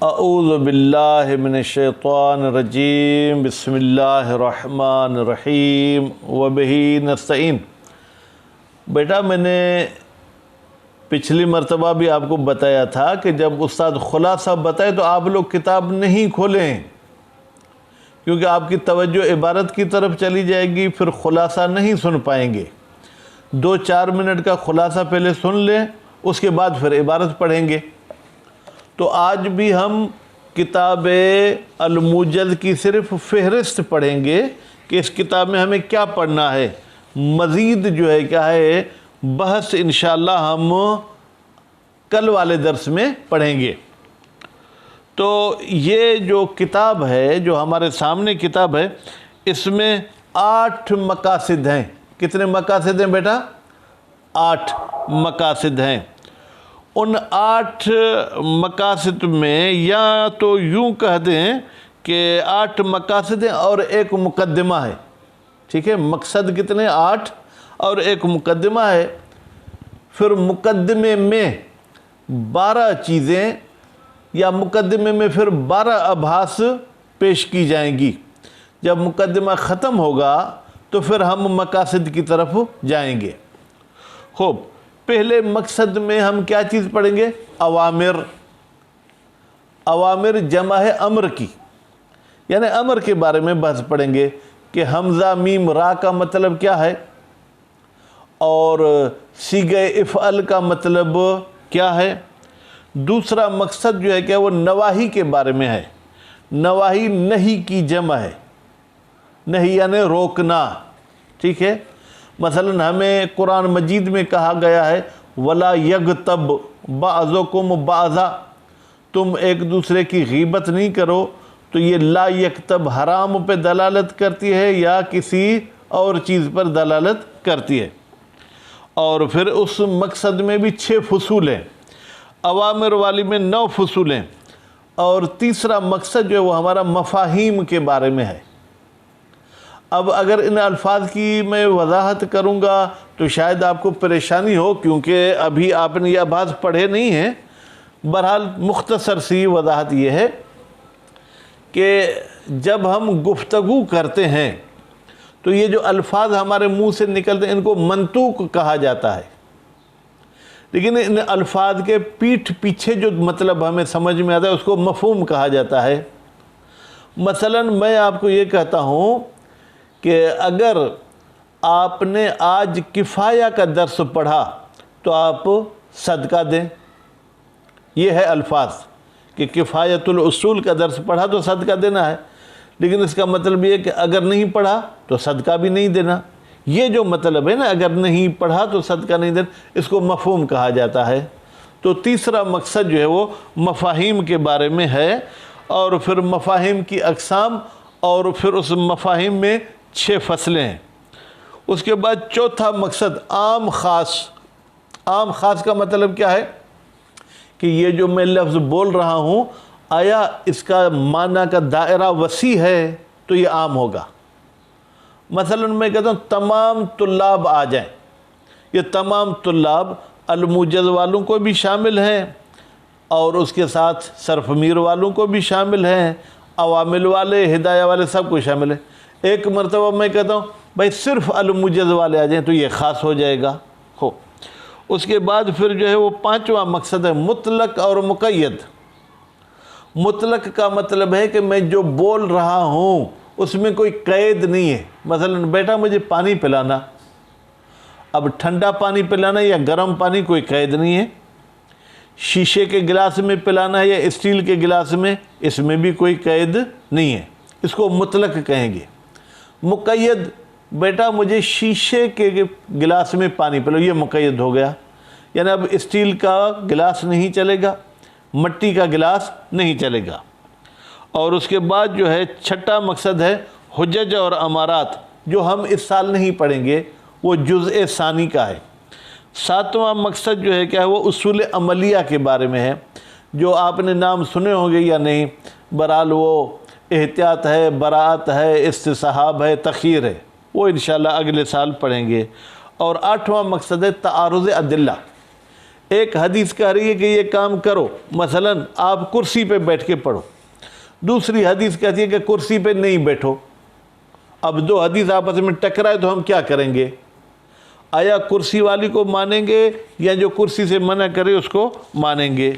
اعوذ باللہ من الشیطان الرجیم بسم اللہ الرحمن الرحیم وبہ نستعین۔ بیٹا میں نے پچھلی مرتبہ بھی آپ کو بتایا تھا کہ جب استاد خلاصہ بتائے تو آپ لوگ کتاب نہیں کھولیں، کیونکہ آپ کی توجہ عبارت کی طرف چلی جائے گی، پھر خلاصہ نہیں سن پائیں گے۔ 2-4 منٹ کا خلاصہ پہلے سن لیں، اس کے بعد پھر عبارت پڑھیں گے۔ تو آج بھی ہم کتاب الموجز کی صرف فہرست پڑھیں گے کہ اس کتاب میں ہمیں کیا پڑھنا ہے۔ مزید جو ہے کیا ہے بحث انشاءاللہ ہم کل والے درس میں پڑھیں گے۔ تو یہ جو کتاب ہے، جو ہمارے سامنے کتاب ہے، اس میں 8 مقاصد ہیں۔ کتنے مقاصد ہیں بیٹا؟ 8 مقاصد ہیں۔ ان 8 مقاصد میں یا تو یوں کہہ دیں کہ 8 مقاصد ہیں اور ایک مقدمہ ہے، ٹھیک ہے؟ مقصد کتنے؟ 8 اور ایک مقدمہ ہے۔ پھر مقدمے میں 12 چیزیں یا مقدمے میں پھر 12 ابحاث پیش کی جائیں گی۔ جب مقدمہ ختم ہوگا تو پھر ہم مقاصد کی طرف جائیں گے۔ خوب، پہلے مقصد میں ہم کیا چیز پڑھیں گے؟ اوامر۔ اوامر جمع ہے امر کی، یعنی امر کے بارے میں بحث پڑھیں گے کہ حمزہ میم را کا مطلب کیا ہے، اور صیغہ افعل کا مطلب کیا ہے۔ دوسرا مقصد جو ہے کہ وہ نواہی کے بارے میں ہے۔ نواہی نہی کی جمع ہے، نہی یعنی روکنا، ٹھیک ہے؟ مثلا ہمیں قرآن مجید میں کہا گیا ہے وَلَا يَغْتَبْ بَعْضُكُمْ بَعْضًا، تم ایک دوسرے کی غیبت نہیں کرو۔ تو یہ لا یکتب حرام پہ دلالت کرتی ہے یا کسی اور چیز پر دلالت کرتی ہے۔ اور پھر اس مقصد میں بھی 6 فصول ہیں، اوامر والی میں 9 فصول ہیں۔ اور تیسرا مقصد جو ہے وہ ہمارا مفاہیم کے بارے میں ہے۔ اب اگر ان الفاظ کی میں وضاحت کروں گا تو شاید آپ کو پریشانی ہو، کیونکہ ابھی آپ نے یہ ابحاث پڑھے نہیں ہیں۔ بہرحال مختصر سی وضاحت یہ ہے کہ جب ہم گفتگو کرتے ہیں تو یہ جو الفاظ ہمارے منہ سے نکلتے ہیں ان کو منطوق کہا جاتا ہے، لیکن ان الفاظ کے پیچھے جو مطلب ہمیں سمجھ میں آتا ہے اس کو مفہوم کہا جاتا ہے۔ مثلا میں آپ کو یہ کہتا ہوں کہ اگر آپ نے آج کفایہ کا درس پڑھا تو آپ صدقہ دیں، یہ ہے الفاظ کہ کفایت الاصول کا درس پڑھا تو صدقہ دینا ہے، لیکن اس کا مطلب یہ ہے کہ اگر نہیں پڑھا تو صدقہ بھی نہیں دینا۔ یہ جو مطلب ہے نا، اگر نہیں پڑھا تو صدقہ نہیں دینا، اس کو مفہوم کہا جاتا ہے۔ تو تیسرا مقصد جو ہے وہ مفاہیم کے بارے میں ہے، اور پھر مفاہیم کی اقسام، اور پھر اس مفاہیم میں 6 فصلیں ہیں۔ اس کے بعد چوتھا مقصد عام خاص۔ عام خاص کا مطلب کیا ہے کہ یہ جو میں لفظ بول رہا ہوں آیا اس کا معنی کا دائرہ وسیع ہے تو یہ عام ہوگا۔ مثلا میں کہتا ہوں تمام طلاب آ جائیں، یہ تمام طلاب الموجز والوں کو بھی شامل ہیں، اور اس کے ساتھ صرف میر والوں کو بھی شامل ہیں، عوامل والے، ہدایہ والے، سب کو شامل ہیں۔ ایک مرتبہ میں کہتا ہوں بھائی صرف الموجز والے آ جائیں تو یہ خاص ہو جائے گا۔ اس کے بعد پھر جو ہے وہ 5واں مقصد ہے مطلق اور مقید۔ مطلق کا مطلب ہے کہ میں جو بول رہا ہوں اس میں کوئی قید نہیں ہے۔ مثلا بیٹا مجھے پانی پلانا، اب ٹھنڈا پانی پلانا یا گرم پانی کوئی قید نہیں ہے۔ شیشے کے گلاس میں پلانا ہے یا اسٹیل کے گلاس میں، اس میں بھی کوئی قید نہیں ہے، اس کو مطلق کہیں گے۔ مقید، بیٹا مجھے شیشے کے گلاس میں پانی پلاؤ، یہ مقید ہو گیا، یعنی اب اسٹیل کا گلاس نہیں چلے گا، مٹی کا گلاس نہیں چلے گا۔ اور اس کے بعد جو ہے 6واں مقصد ہے حجج اور امارات، جو ہم اس سال نہیں پڑھیں گے، وہ جزء ثانی کا ہے۔ 7واں مقصد جو ہے کیا ہے وہ اصول عملیہ کے بارے میں ہے، جو آپ نے نام سنے ہوں گے یا نہیں، بہرحال وہ احتیاط ہے، براعت ہے، استصحاب ہے، تخیر ہے، وہ انشاءاللہ اگلے سال پڑھیں گے۔ اور 8واں مقصد ہے تعارض ادلہ، ایک حدیث کہہ رہی ہے کہ یہ کام کرو، مثلاً آپ کرسی پہ بیٹھ کے پڑھو، دوسری حدیث کہتی ہے کہ کرسی پہ نہیں بیٹھو۔ اب دو حدیث آپس میں ٹکرائے تو ہم کیا کریں گے؟ آیا کرسی والی کو مانیں گے یا جو کرسی سے منع کرے اس کو مانیں گے؟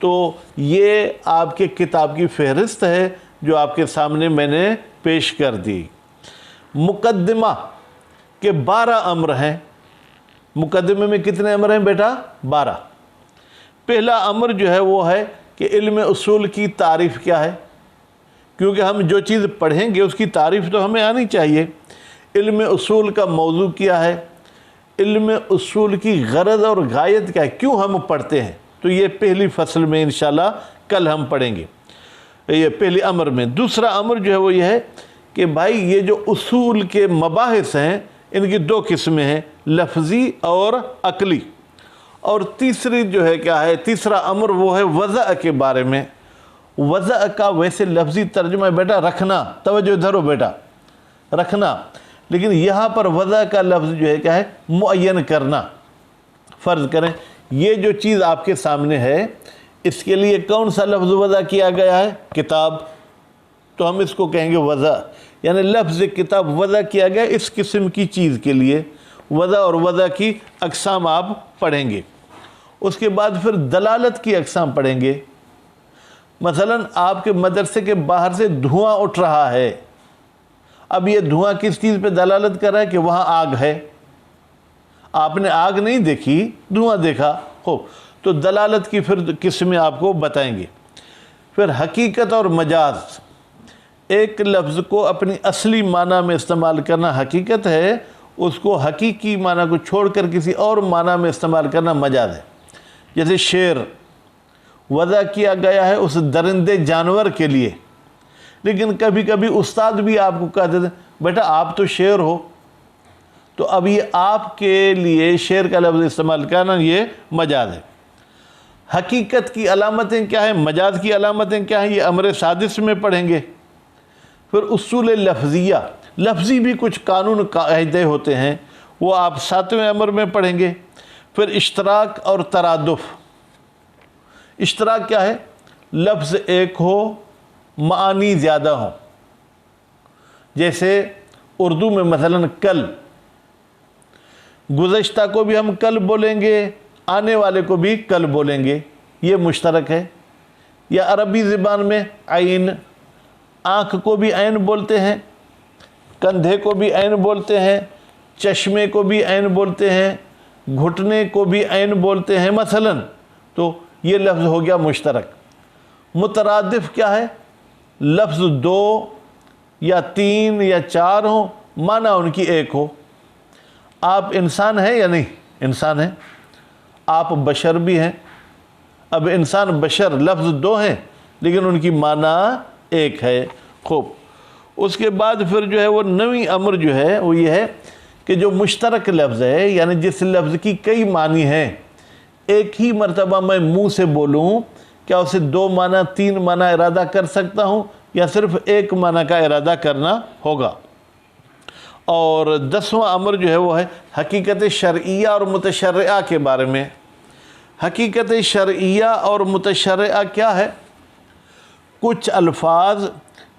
تو یہ آپ کے کتاب کی فہرست ہے جو آپ کے سامنے میں نے پیش کر دی۔ مقدمہ کے 12 امر ہیں۔ مقدمے میں کتنے امر ہیں بیٹا؟ 12۔ پہلا امر جو ہے وہ ہے کہ علم اصول کی تعریف کیا ہے، کیونکہ ہم جو چیز پڑھیں گے اس کی تعریف تو ہمیں آنی چاہیے۔ علم اصول کا موضوع کیا ہے، علم اصول کی غرض اور غایت کیا ہے، کیوں ہم پڑھتے ہیں، تو یہ پہلی فصل میں انشاءاللہ کل ہم پڑھیں گے، یہ پہلی امر میں۔ دوسرا امر جو ہے وہ یہ ہے کہ بھائی یہ جو اصول کے مباحث ہیں ان کی 2 قسمیں ہیں، لفظی اور عقلی۔ اور تیسری جو ہے کیا ہے، تیسرا امر وہ ہے وضع کے بارے میں۔ وضع کا ویسے لفظی ترجمہ ہے بیٹا رکھنا، توجہ دھرو بیٹا، رکھنا، لیکن یہاں پر وضع کا لفظ جو ہے کیا ہے، معین کرنا۔ فرض کریں یہ جو چیز آپ کے سامنے ہے اس کے لیے کون سا لفظ وضع کیا گیا ہے؟ کتاب، تو ہم اس کو کہیں گے وضع، یعنی لفظ کتاب وضع کیا گیا اس قسم کی چیز کے لیے۔ وضع اور وضع کی اقسام آپ پڑھیں گے۔ اس کے بعد پھر دلالت کی اقسام پڑھیں گے۔ مثلا آپ کے مدرسے کے باہر سے دھواں اٹھ رہا ہے، اب یہ دھواں کس چیز پہ دلالت کر رہا ہے؟ کہ وہاں آگ ہے۔ آپ نے آگ نہیں دیکھی، دھواں دیکھا ہو، تو دلالت کی پھر قسمیں آپ کو بتائیں گے۔ پھر حقیقت اور مجاز، ایک لفظ کو اپنی اصلی معنی میں استعمال کرنا حقیقت ہے، اس کو حقیقی معنی کو چھوڑ کر کسی اور معنی میں استعمال کرنا مجاز ہے۔ جیسے شعر وضع کیا گیا ہے اس درندے جانور کے لیے، لیکن کبھی کبھی استاد بھی آپ کو کہہ دیتے ہیں بیٹا آپ تو شعر ہو، تو اب یہ آپ کے لیے شعر کا لفظ استعمال کرنا یہ مجاز ہے۔ حقیقت کی علامتیں کیا ہیں، مجاز کی علامتیں کیا ہیں، یہ امر سادس میں پڑھیں گے۔ پھر اصول لفظیہ، لفظی بھی کچھ قانون قاعدے ہوتے ہیں، وہ آپ 7ویں امر میں پڑھیں گے۔ پھر اشتراک اور ترادف، اشتراک کیا ہے، لفظ ایک ہو معانی زیادہ ہوں، جیسے اردو میں مثلا کل، گزشتہ کو بھی ہم کل بولیں گے، آنے والے کو بھی کل بولیں گے، یہ مشترک ہے۔ یا عربی زبان میں عین، آنکھ کو بھی عین بولتے ہیں، کندھے کو بھی عین بولتے ہیں، چشمے کو بھی عین بولتے ہیں، گھٹنے کو بھی عین بولتے ہیں مثلا، تو یہ لفظ ہو گیا مشترک۔ مترادف کیا ہے، لفظ 2 یا 3 یا 4 ہوں، معنی ان کی ایک ہو۔ آپ انسان ہیں یا نہیں؟ انسان ہیں۔ آپ بشر بھی ہیں، اب انسان بشر لفظ 2 ہیں لیکن ان کی معنی ایک ہے۔ خوب، اس کے بعد پھر جو ہے وہ 9ویں امر جو ہے وہ یہ ہے کہ جو مشترک لفظ ہے، یعنی جس لفظ کی کئی معنی ہیں، ایک ہی مرتبہ میں منہ سے بولوں، کیا اسے 2 معنی 3 معنی ارادہ کر سکتا ہوں یا صرف ایک معنی کا ارادہ کرنا ہوگا؟ اور 10واں امر جو ہے وہ ہے حقیقت شرعیہ اور متشرعہ کے بارے میں۔ حقیقت شرعیہ اور متشرعہ کیا ہے؟ کچھ الفاظ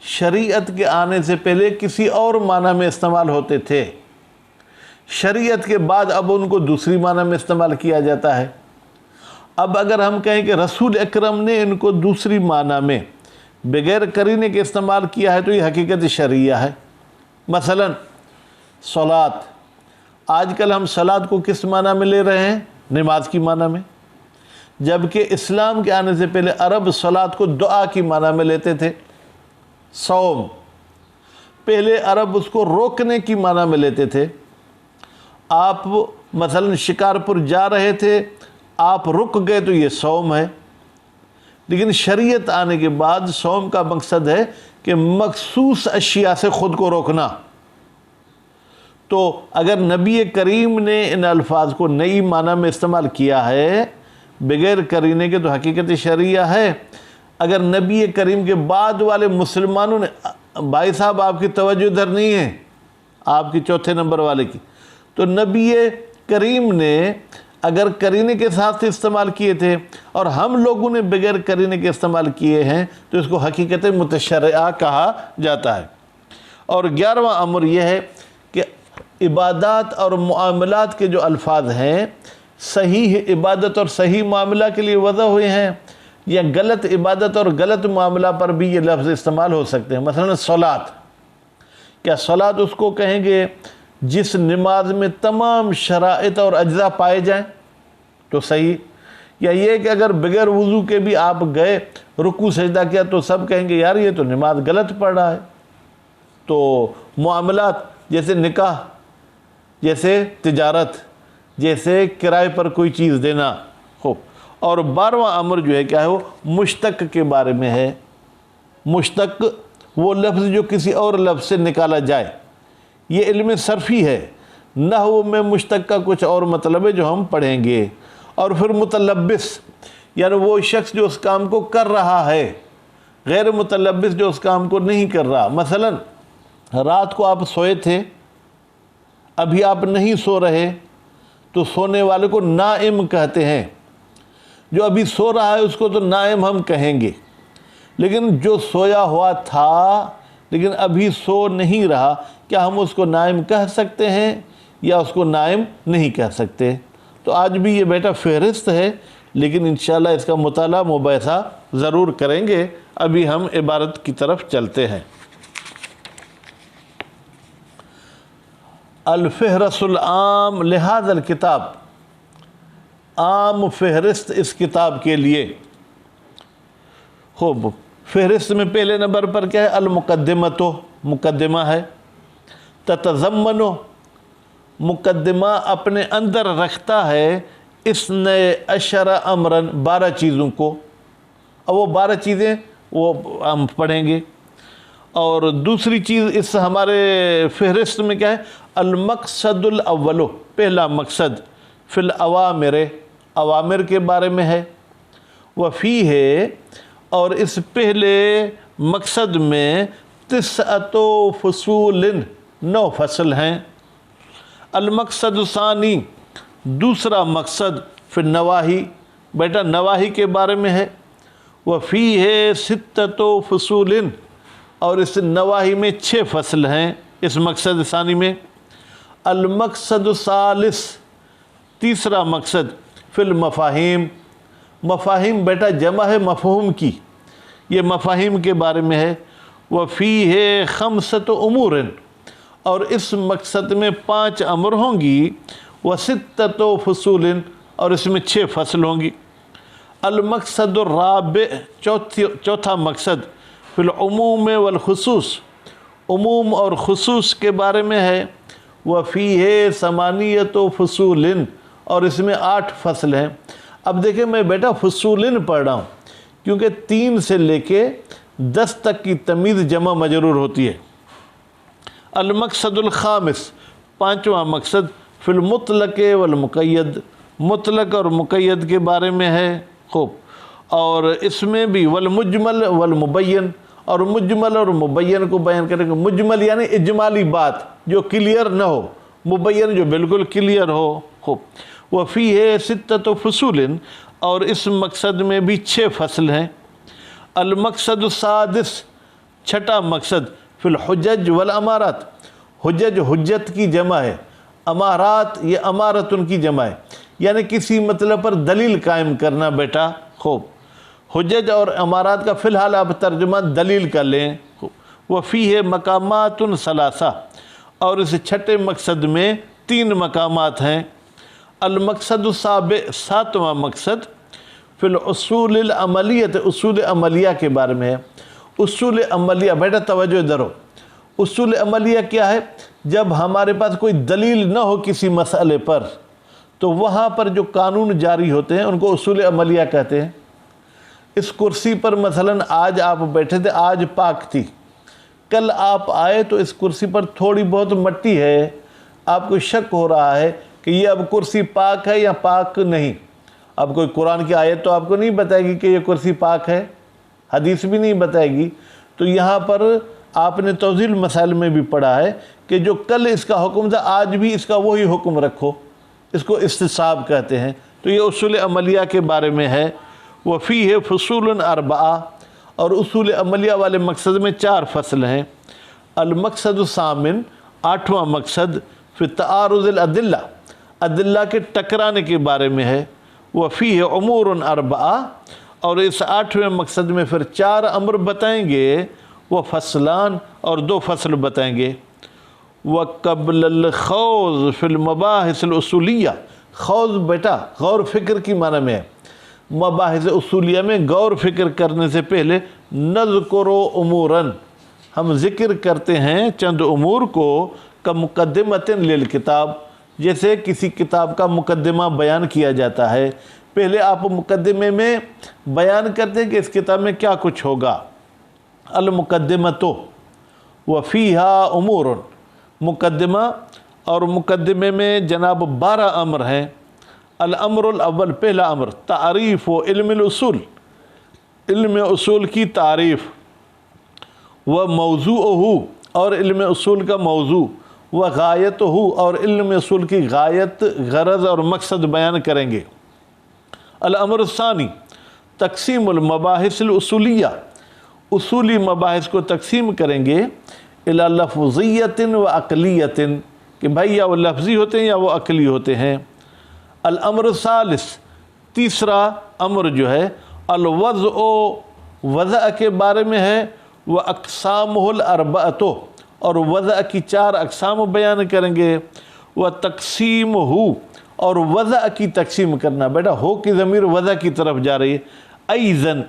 شریعت کے آنے سے پہلے کسی اور معنی میں استعمال ہوتے تھے، شریعت کے بعد اب ان کو دوسری معنی میں استعمال کیا جاتا ہے۔ اب اگر ہم کہیں کہ رسول اکرم نے ان کو دوسری معنی میں بغیر قرینے کے استعمال کیا ہے تو یہ حقیقت شرعیہ ہے۔ مثلا صلاۃ، آج کل ہم صلاۃ کو کس معنی میں لے رہے ہیں؟ نماز کی معنی میں، جبکہ اسلام کے آنے سے پہلے عرب صلاۃ کو دعا کی معنی میں لیتے تھے۔ صوم، پہلے عرب اس کو روکنے کی معنی میں لیتے تھے۔ آپ مثلا شکارپور جا رہے تھے، آپ رک گئے تو یہ صوم ہے، لیکن شریعت آنے کے بعد صوم کا مقصد ہے کہ مخصوص اشیاء سے خود کو روکنا۔ تو اگر نبی کریم نے ان الفاظ کو نئی معنی میں استعمال کیا ہے بغیر قرینے کے تو حقیقت شرعیہ ہے۔ اگر نبی کریم کے بعد والے مسلمانوں نے، بھائی صاحب آپ کی توجہ ادھر نہیں ہے، آپ کی 4تھے نمبر والے کی، تو نبی کریم نے اگر کرینے کے ساتھ استعمال کیے تھے اور ہم لوگوں نے بغیر کرینے کے استعمال کیے ہیں تو اس کو حقیقت متشرعہ کہا جاتا ہے۔ اور 11واں امر یہ ہے کہ عبادات اور معاملات کے جو الفاظ ہیں صحیح عبادت اور صحیح معاملہ کے لیے وضع ہوئے ہیں، یا غلط عبادت اور غلط معاملہ پر بھی یہ لفظ استعمال ہو سکتے ہیں۔ مثلا صلاۃ، کیا صلاۃ اس کو کہیں گے جس نماز میں تمام شرائط اور اجزاء پائے جائیں تو صحیح، یا یہ کہ اگر بغیر وضو کے بھی آپ گئے رکوع سجدہ کیا تو سب کہیں گے یار یہ تو نماز غلط پڑھ رہا ہے۔ تو معاملات جیسے نکاح، جیسے تجارت، جیسے کرائے پر کوئی چیز دینا، خوب۔ اور 12واں امر جو ہے کیا ہے وہ مشتق کے بارے میں ہے۔ مشتق وہ لفظ جو کسی اور لفظ سے نکالا جائے، یہ علم صرفی ہے۔ نحو میں مشتق کا کچھ اور مطلب ہے جو ہم پڑھیں گے۔ اور پھر متلبس، یعنی وہ شخص جو اس کام کو کر رہا ہے، غیر متلبس جو اس کام کو نہیں کر رہا۔ مثلا رات کو آپ سوئے تھے، ابھی آپ نہیں سو رہے، تو سونے والے کو نائم کہتے ہیں۔ جو ابھی سو رہا ہے اس کو تو نائم ہم کہیں گے، لیکن جو سویا ہوا تھا لیکن ابھی سو نہیں رہا، کیا ہم اس کو نائم کہہ سکتے ہیں یا اس کو نائم نہیں کہہ سکتے؟ تو آج بھی یہ بیٹا فہرست ہے، لیکن انشاءاللہ اس کا مطالعہ مباحثہ ضرور کریں گے۔ ابھی ہم عبارت کی طرف چلتے ہیں۔ الفہرست العام لہذا الکتاب، عام فہرست اس کتاب کے لیے۔ خوب، فہرست میں پہلے نمبر پر کیا ہے؟ المقدمۃ، مقدمہ ہے۔ تتضمن، مقدمہ اپنے اندر رکھتا ہے 12 امراً، 12 چیزوں کو۔ اب وہ 12 چیزیں وہ ہم پڑھیں گے۔ اور دوسری چیز اس ہمارے فہرست میں کیا ہے؟ المقصد الاول، پہلا مقصد، فی الاوامر، اوامر کے بارے میں ہے۔ وفی ہے، اور اس پہلے مقصد میں 9 فصول، 9 فصل ہیں۔ المقصد ثانی، دوسرا مقصد، فی النواہی، بیٹا نواہی کے بارے میں ہے۔ وفی ہے 6 فصول، اور اس نواہی میں 6 فصل ہیں اس مقصد ثانی میں۔ المقصد الثالث، تیسرا مقصد، فی المفاہیم، مفاہیم بیٹا جمع ہے مفہوم کی، یہ مفاہیم کے بارے میں ہے۔ وفی ہے 5 امور، اور اس مقصد میں 5 امر ہوں گی۔ و6 فصول، اور اس میں 6 فصل ہوں گی۔ المقصد الرابع، چوتھا مقصد، فی العموم والخصوص، عموم اور خصوص کے بارے میں ہے۔ وفی ہے 8 فصول، اور اس میں 8 فصل ہیں۔ اب دیکھیں میں بیٹا فصول پڑھ رہا ہوں کیونکہ 3 سے لے کے 10 تک کی تمیز جمع مجرور ہوتی ہے۔ المقصد الخامس، 5واں مقصد، فی المطلق والمقید، مطلق اور مقید کے بارے میں ہے۔ خوب، اور اس میں بھی والمجمل والمبین، اور مجمل اور مبین کو بیان کریں گے۔ مجمل یعنی اجمالی بات جو کلیئر نہ ہو، مبین جو بالکل کلیئر ہو۔ خوب، وفی ہے 6 فصول، اور اس مقصد میں بھی 6 فصل ہیں۔ المقصد السادس، 6واں مقصد، فی الحجج والامارات، حجج حجت کی جمع ہے، امارات یہ امارت ان کی جمع ہے، یعنی کسی مطلب پر دلیل قائم کرنا بیٹا۔ خوب، حجج اور امارات کا فی الحال آپ ترجمہ دلیل کر لیں۔ وفی ہے مقامات 3، اور اس 6 مقصد میں 3 مقامات ہیں۔ المقصد السابع، 7واں مقصد، فی الاصول العملیت، اصول عملیہ کے بارے میں ہے۔ اصول عملیہ بیٹا توجہ ادھر ہو، اصول عملیہ کیا ہے؟ جب ہمارے پاس کوئی دلیل نہ ہو کسی مسئلے پر تو وہاں پر جو قانون جاری ہوتے ہیں ان کو اصول عملیہ کہتے ہیں۔ اس کرسی پر مثلا آج آپ بیٹھے تھے، آج پاک تھی، کل آپ آئے تو اس کرسی پر تھوڑی بہت مٹی ہے، آپ کو شک ہو رہا ہے کہ یہ اب کرسی پاک ہے یا پاک نہیں۔ اب کوئی قرآن کی آیت تو آپ کو نہیں بتائے گی کہ یہ کرسی پاک ہے، حدیث بھی نہیں بتائے گی۔ تو یہاں پر آپ نے توضیح المسائل میں بھی پڑھا ہے کہ جو کل اس کا حکم تھا آج بھی اس کا وہی حکم رکھو، اس کو استصحاب کہتے ہیں۔ تو یہ اصول عملیہ کے بارے میں ہے۔ وفیہ فصول اربعہ، اور اصول عملیہ والے مقصد میں 4 فصل ہیں۔ المقصد الثامن، 8واں مقصد، فی تعارض الادلہ، ادلہ کے ٹکرانے کے بارے میں ہے۔ وفیہ امور اربعہ، اور اس 8ویں مقصد میں پھر 4 امر بتائیں گے، وہ فصلان، اور 2 فصل بتائیں گے۔ وَقَبْلَ الْخَوْضِ فِي الْمَبَاحِثِ الْأُصُولِيَّةِ، خوض بیٹا غور فکر کی معنی میں ہے۔ مباحث اصولیہ میں غور فکر کرنے سے پہلے نذکر اموراً، ہم ذکر کرتے ہیں چند امور کو، کمقدمۃ للکتاب، جیسے کسی کتاب کا مقدمہ بیان کیا جاتا ہے، پہلے آپ مقدمے میں بیان کرتے ہیں کہ اس کتاب میں کیا کچھ ہوگا۔ المقدمۃ وفیہا امور، مقدمہ، اور مقدمے میں جناب 12 امر ہیں۔ الامر الاول، پہلا امر، تعریف و علم الاصول، علم اصول کی تعریف، و موضوعہ، اور علم اصول کا موضوع، و غایتہ، اور علم اصول کی غایت، غرض اور مقصد بیان کریں گے۔ الامر الثانی، تقسیم المباحث الاصولیہ، اصولی مباحث کو تقسیم کریں گے، الی لفظیۃ و عقلیۃ، کہ بھائی یا وہ لفظی ہوتے ہیں یا وہ عقلی ہوتے ہیں۔ الامر الثالث، تیسرا امر جو ہے، الوضع، وضع کے بارے میں ہے، وہ اقسامہ الاربعۃ، اور وضع کی 4 اقسام بیان کریں گے۔ وہ تقسیمہ، اور وضع کی تقسیم کرنا، بیٹا ہو کی ضمیر وضع کی طرف جا رہی ہے۔ ایضاً،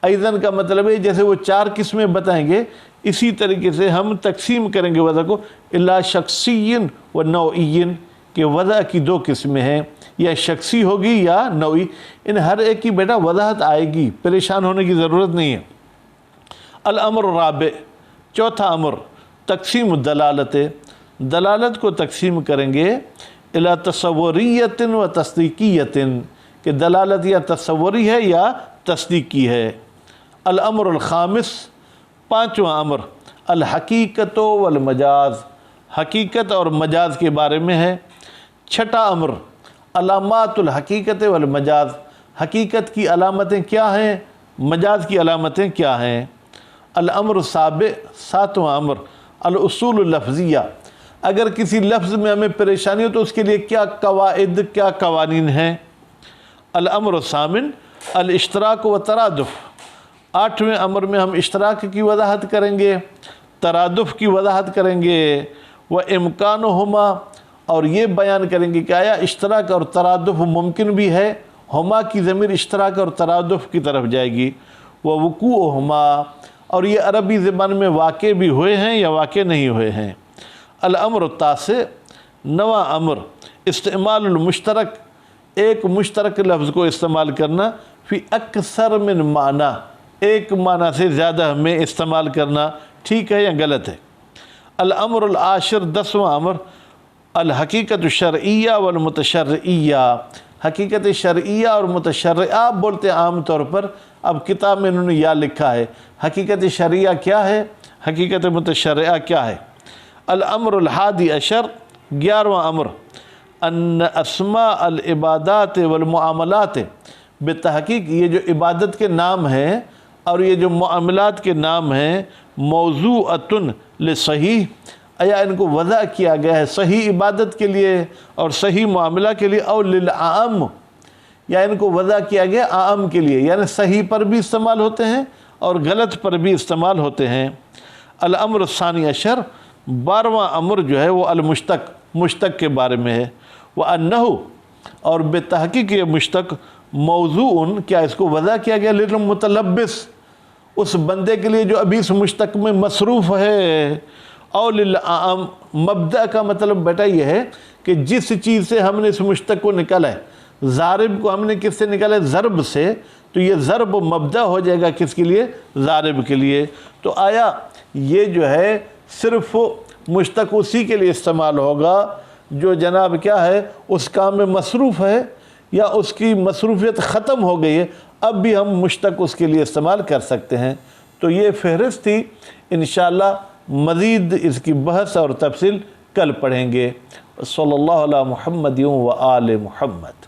ایضاً کا مطلب ہے جیسے وہ 4 قسمیں بتائیں گے، اسی طریقے سے ہم تقسیم کریں گے وضع کو، الا شخصی و نوعی، کہ وضع کی 2 قسمیں ہیں، یا شخصی ہوگی یا نوعی، ان ہر ایک کی بیٹا وضاحت آئے گی، پریشان ہونے کی ضرورت نہیں ہے۔ الامر الرابع، چوتھا امر، تقسیم الدلالت، دلالت کو تقسیم کریں گے، الی تصوریۃ و تصدیقیۃ، کہ دلالت یا تصوری ہے یا تصدیقی ہے۔ الامر الخامس، 5واں امر، الحقیقت والمجاز، حقیقت اور مجاز کے بارے میں ہے۔ 6واں امر، علامات الحقیقت والمجاز، حقیقت کی علامتیں کیا ہیں، مجاز کی علامتیں کیا ہیں۔ الامر السابع، 7واں امر، الاصول اللفظیہ، اگر کسی لفظ میں ہمیں پریشانی ہو تو اس کے لیے کیا قواعد، کیا قوانین ہیں۔ الامر الثامن، الاشتراک و ترادف، 8ویں امر میں ہم اشتراک کی وضاحت کریں گے، ترادف کی وضاحت کریں گے، وہ امکانہما، اور یہ بیان کریں گے کہ آیا اشتراک اور ترادف ممکن بھی ہے، ہما کی ضمیر اشتراک اور ترادف کی طرف جائے گی، وہ وقوعہما، اور یہ عربی زبان میں واقع بھی ہوئے ہیں یا واقع نہیں ہوئے ہیں۔ الامر التاسع، 9واں امر، استعمال المشترک، ایک مشترک لفظ کو استعمال کرنا، فی اکثر من معنی، ایک معنی سے زیادہ میں استعمال کرنا، ٹھیک ہے یا غلط ہے۔ الامر العاشر، 10واں امر، الحقیقت الشرعیہ والمتشرعیہ، حقیقت شرعیہ اور متشرعہ بولتے ہیں عام طور پر، اب کتاب میں انہوں نے یا لکھا ہے، حقیقت شرعیہ کیا ہے، حقیقت متشرعہ کیا ہے۔ الامر الحادی عشر، 11واں امر، ان اسماء العبادات والمعاملات، بتحقیق یہ جو عبادت کے نام ہیں اور یہ جو معاملات کے نام ہیں، موضوعۃ لصحیح، آیا ان کو وضع کیا گیا ہے صحیح عبادت کے لیے اور صحیح معاملہ کے لیے، او للعام، یا ان کو وضع کیا گیا عام کے لیے، یعنی صحیح پر بھی استعمال ہوتے ہیں اور غلط پر بھی استعمال ہوتے ہیں۔ الامر الثانی عشر، 12واں امر جو ہے وہ المشتق، مشتق کے بارے میں ہے۔ وَأَنَّهُ، اور بے تحقیق یہ مشتق، موضوع، کیا اس کو وضع کیا گیا للمتلبس، اس بندے کے لیے جو ابھی اس مشتق میں مصروف ہے، او للعام، مبدأ کا مطلب بیٹا یہ ہے کہ جس چیز سے ہم نے اس مشتق کو نکالا ہے، ضارب کو ہم نے کس سے نکالا ہے، ضرب سے، تو یہ ضرب مبدأ ہو جائے گا کس کے لیے، ضارب کے لیے۔ تو آیا یہ جو ہے صرف مشتق اسی کے لیے استعمال ہوگا جو جناب کیا ہے اس کام میں مصروف ہے، یا اس کی مصروفیت ختم ہو گئی ہے، اب بھی ہم مشتق اس کے لیے استعمال کر سکتے ہیں۔ تو یہ فہرست تھی، انشاءاللہ مزید اس کی بحث اور تفصیل کل پڑھیں گے۔ صلی اللہ علی محمد و آل محمد۔